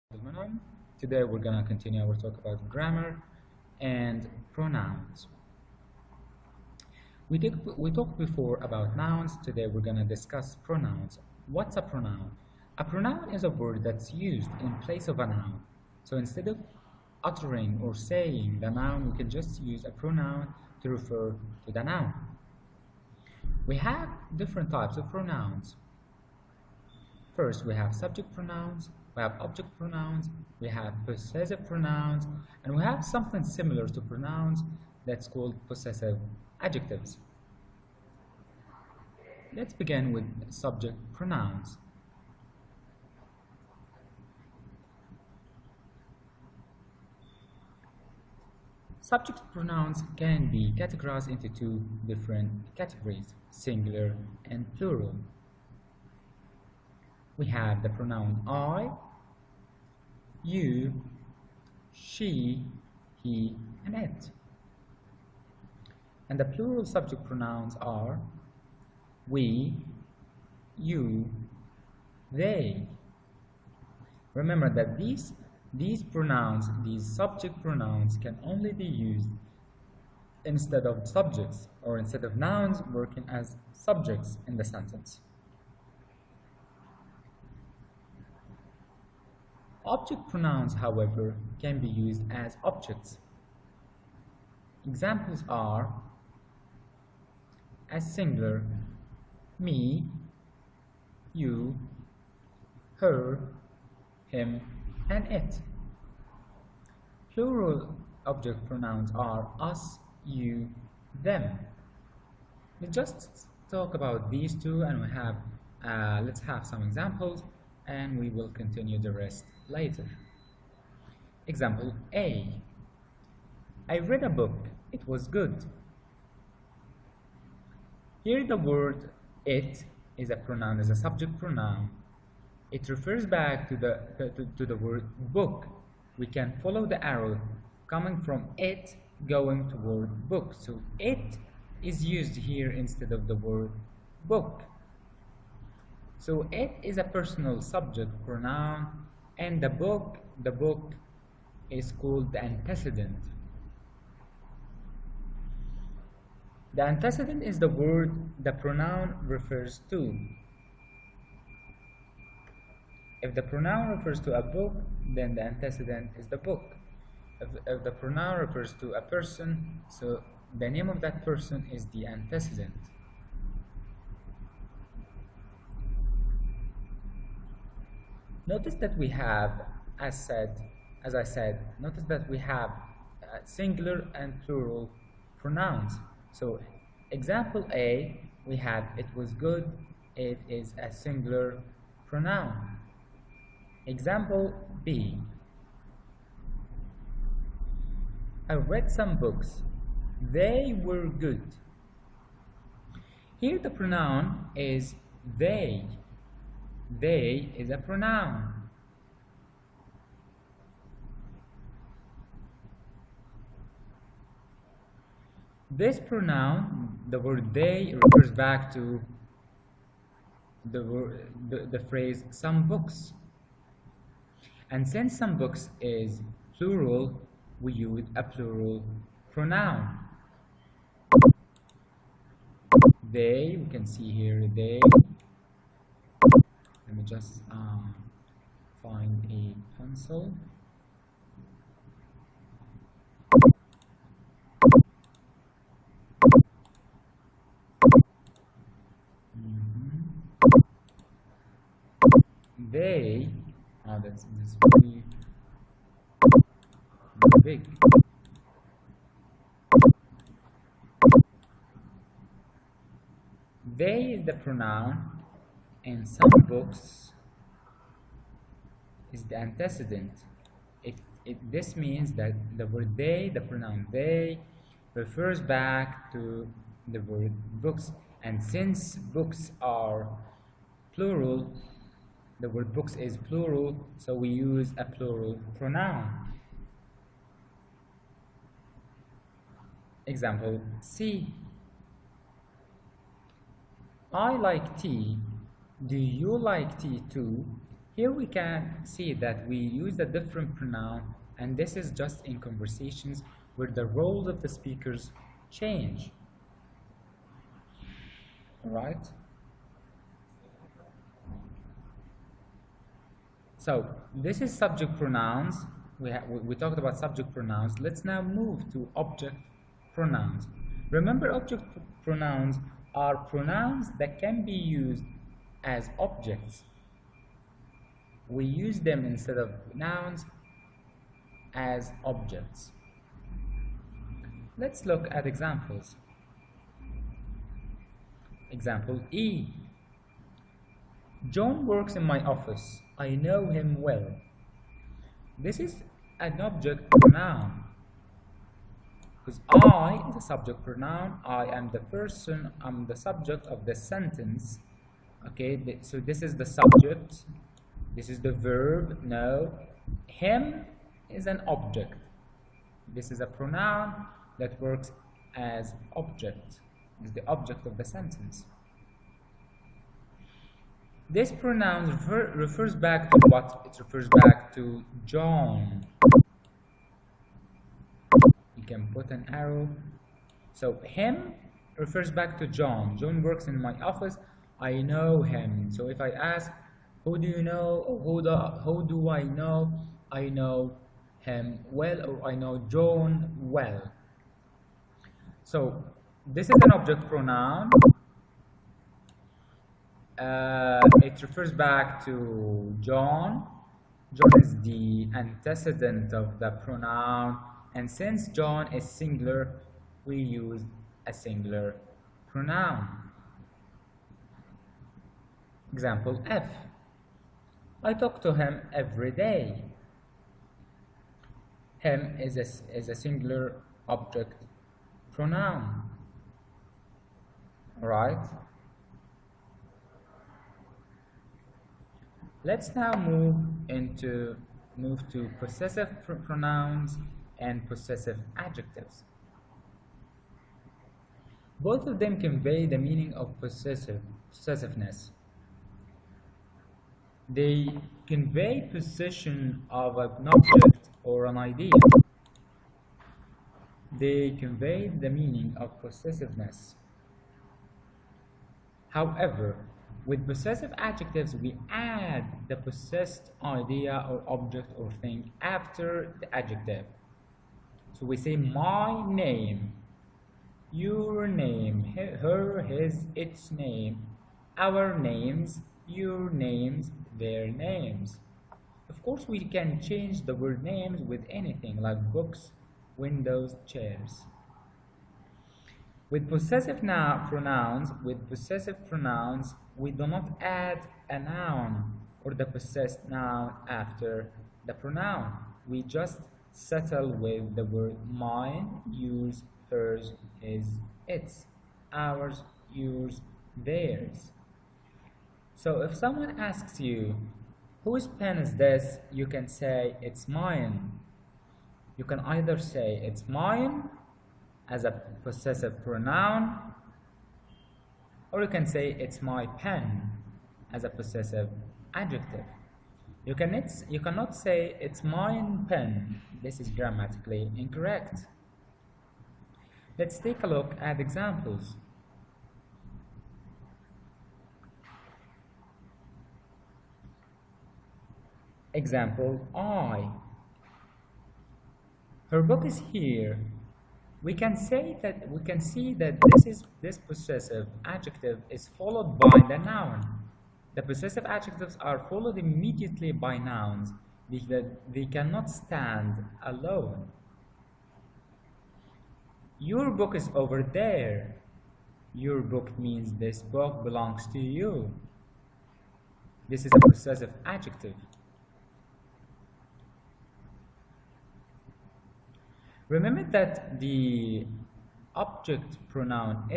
Gentlemen. Today we're gonna continue our talk about grammar and pronouns. We talked before about nouns. Today we're gonna discuss pronouns. What's a pronoun? A pronoun is a word that's used in place of a noun. So instead of uttering or saying the noun, we can just use a pronoun to refer to the noun. We have different types of pronouns. First, we have subject pronouns, we have object pronouns, we have possessive pronouns, and we have something similar to pronouns that's called possessive adjectives. Let's begin with subject pronouns. Subject pronouns can be categorized into two different categories, singular and plural. We have the pronoun I, you, she, he, and it. And the plural subject pronouns are we, you, they. Remember that these pronouns, these subject pronouns, can only be used instead of subjects or instead of nouns working as subjects in the sentence. Object pronouns, however, can be used as objects. Examples are as singular, me, you, her, him, and it. Plural object pronouns are us, you, them. Let's just talk about these two, and let's have some examples, and we will continue the rest later. Example A. I read a book. It was good. Here the word it is a pronoun, is a subject pronoun. It refers back to the word book. We can follow the arrow coming from it going toward book. So it is used here instead of the word book. So it is a personal subject pronoun, and the book is called the antecedent. The antecedent is the word the pronoun refers to. If the pronoun refers to a book, then the antecedent is the book. If the pronoun refers to a person, so the name of that person is the antecedent. Notice that we have, as I said, notice that we have singular and plural pronouns. So example A, we have it was good. It is a singular pronoun. Example B, I read some books. They were good. Here the pronoun is they. They is a pronoun. This pronoun, the word they, refers back to the phrase some books. And since some books is plural, we use a plural pronoun. They, we can see here they. Let me just find a pencil. They, that's really big. They is the pronoun, and some books is the antecedent. This means that the word they, the pronoun they, refers back to the word books. And since books are plural, the word books is plural, so we use a plural pronoun. Example C. I like tea. Do you like tea too? Here we can see that we use a different pronoun, and this is just in conversations where the roles of the speakers change. Right? So this is subject pronouns. We talked about subject pronouns. Let's now move to object pronouns. Remember, object pronouns are pronouns that can be used as objects. We use them instead of nouns as objects. Let's look at examples. Example E. John works in my office. I know him well. This is an object pronoun because I is a subject pronoun. I am the person, I'm the subject of the sentence. Okay, so this is the subject, this is the verb, know. Him is an object. This is a pronoun that works as object, is the object of the sentence. This pronoun refers back to what? It refers back to John. You can put an arrow. So him refers back to John. John works in my office. I know him. So if I ask, who do you know? Who do I know? I know him well, or I know John well. So this is an object pronoun. It refers back to John. John is the antecedent of the pronoun, and since John is singular, we use a singular pronoun. Example F. I talk to him every day. Him is a singular object pronoun. All right? Let's now move to possessive pronouns and possessive adjectives. Both of them convey the meaning of possessiveness. They convey possession of an object or an idea. They convey the meaning of possessiveness. However, with possessive adjectives, we add the possessed idea or object or thing after the adjective. So we say my name, your name, her, his, its name, our names, your names, their names. Of course, we can change the word names with anything like books, windows, chairs. With possessive pronouns, we do not add a noun or the possessed noun after the pronoun. We just settle with the word mine, yours, hers, his, its, ours, yours, theirs. So if someone asks you, whose pen is this? You can say, it's mine. You can either say, it's mine, as a possessive pronoun, or you can say it's my pen as a possessive adjective. You cannot say it's mine pen. This is grammatically incorrect. Let's take a look at examples. Example I. Her book is here. We can see that this possessive adjective is followed by the noun. The possessive adjectives are followed immediately by nouns. They cannot stand alone. Your book is over there. Your book means this book belongs to you. This is a possessive adjective. Remember that the object pronoun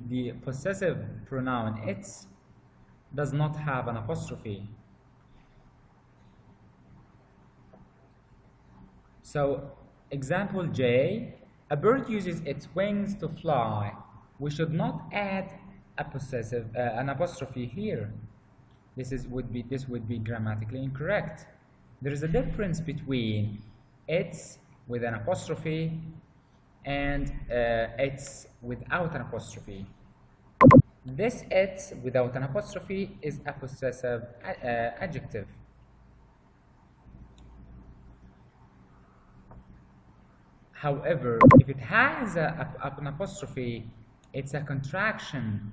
the possessive pronoun its does not have an apostrophe. So, example J, a bird uses its wings to fly. We should not add an apostrophe here. This would be grammatically incorrect. There is a difference between it's with an apostrophe and it's without an apostrophe. This it's without an apostrophe is a possessive adjective. However, if it has an apostrophe, it's a contraction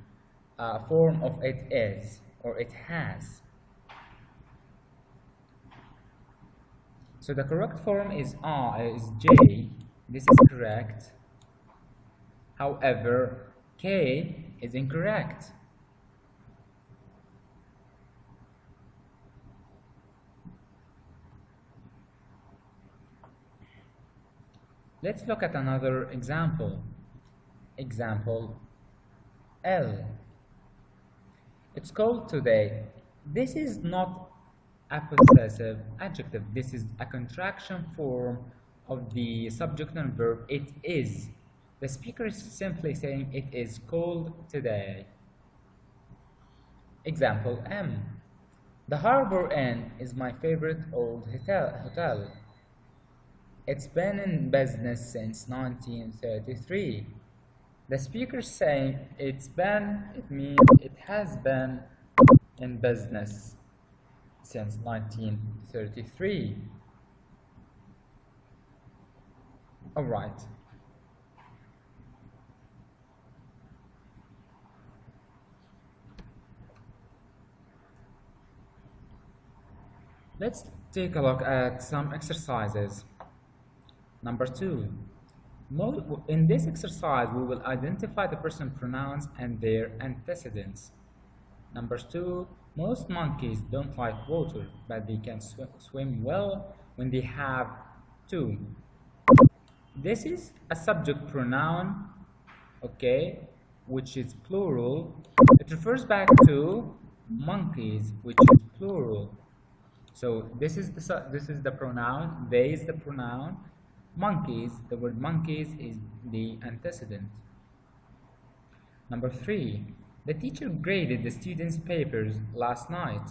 form of it is or it has. So the correct form is J. This is correct. However, K is incorrect. Let's look at another example. Example L. It's called today. This is not a possessive adjective. This is a contraction form of the subject and verb it is. The speaker is simply saying it is called today. Example M. The Harbor Inn is my favorite old hotel. It's been in business since 1933. The speaker is saying it's been, it means it has been in business since 1933. All right. Let's take a look at some exercises. Number 2. In this exercise, we will identify the person pronouns and their antecedents. Number 2. Most monkeys don't like water, but they can swim well when they have to. This is a subject pronoun, okay, which is plural. It refers back to monkeys, which is plural. So this is the pronoun. They is the pronoun. Monkeys, the word monkeys is the antecedent. Number 3. The teacher graded the students' papers last night.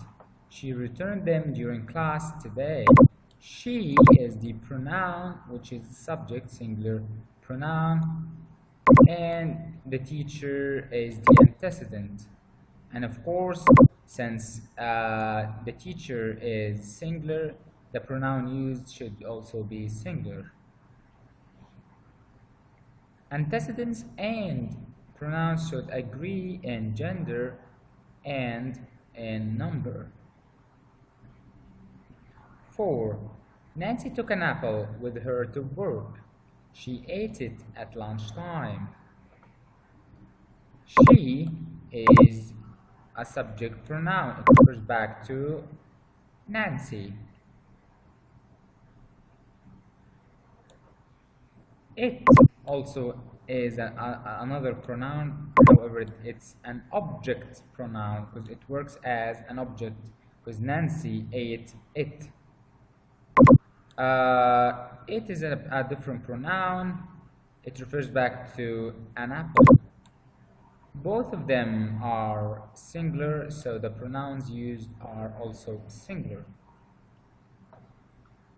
She returned them during class today. She is the pronoun, which is subject, singular pronoun, and the teacher is the antecedent. And of course, since the teacher is singular, the pronoun used should also be singular. Antecedents and pronouns should agree in gender and in number. 4. Nancy took an apple with her to work. She ate it at lunchtime. She is a subject pronoun. It refers back to Nancy. It also is another pronoun. However, it's an object pronoun because it works as an object because Nancy ate it. It is a different pronoun. It refers back to an apple. Both of them are singular, so the pronouns used are also singular.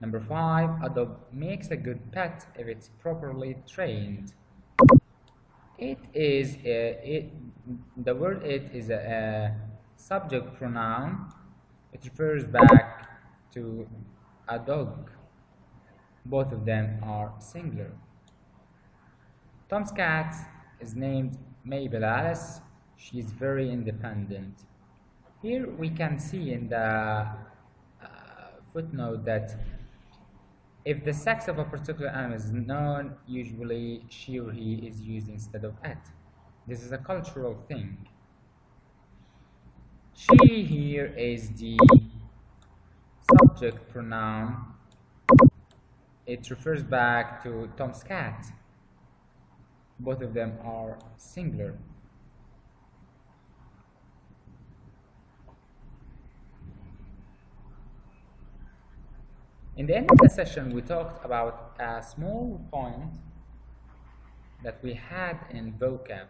Number 5, a dog makes a good pet if it's properly trained. The word it is a subject pronoun. It refers back to a dog. Both of them are singular. Tom's cat is named Mabel Alice. She is very independent. Here we can see in the footnote that if the sex of a particular animal is known, usually she or he is used instead of it. This is a cultural thing. She here is the subject pronoun. It refers back to Tom's cat. Both of them are singular. In the end of the session, we talked about a small point that we had in vocab.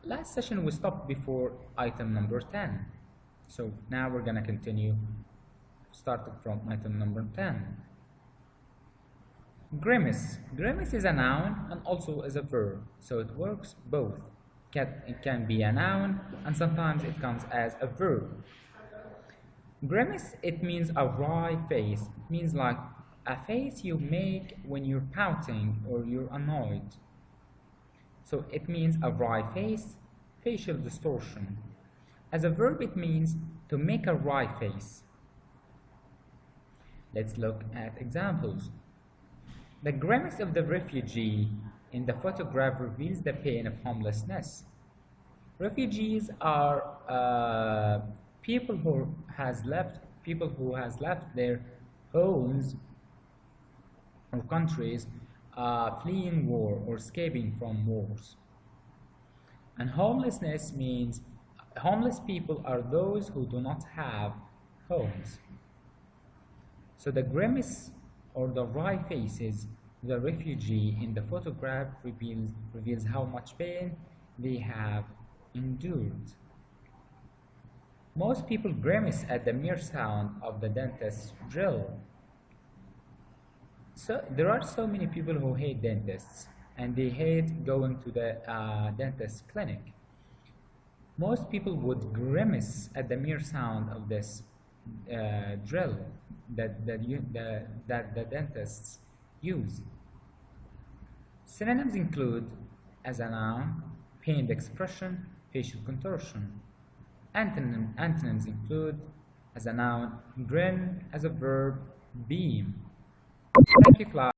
Last session we stopped before item number 10. So now we're gonna continue starting from item number 10. Grimace. Grimace is a noun and also is a verb, so it works both. It can be a noun and sometimes it comes as a verb. Grimace, it means a wry face. It means like a face you make when you're pouting or you're annoyed. So it means a wry face, facial distortion. As a verb, it means to make a wry face. Let's look at examples. The grimace of the refugee in the photograph reveals the pain of homelessness. Refugees are people who has left their homes or countries fleeing war or escaping from wars. And homelessness means homeless people are those who do not have homes. So the grimace or the wry faces of the refugee in the photograph reveals how much pain they have endured. Most people grimace at the mere sound of the dentist's drill. So there are so many people who hate dentists and they hate going to the dentist clinic. Most people would grimace at the mere sound of this drill that the dentists use. Synonyms include, as a noun, pained expression, facial contortion. Antonyms include, as a noun, grin, as a verb, beam. Thank you, class.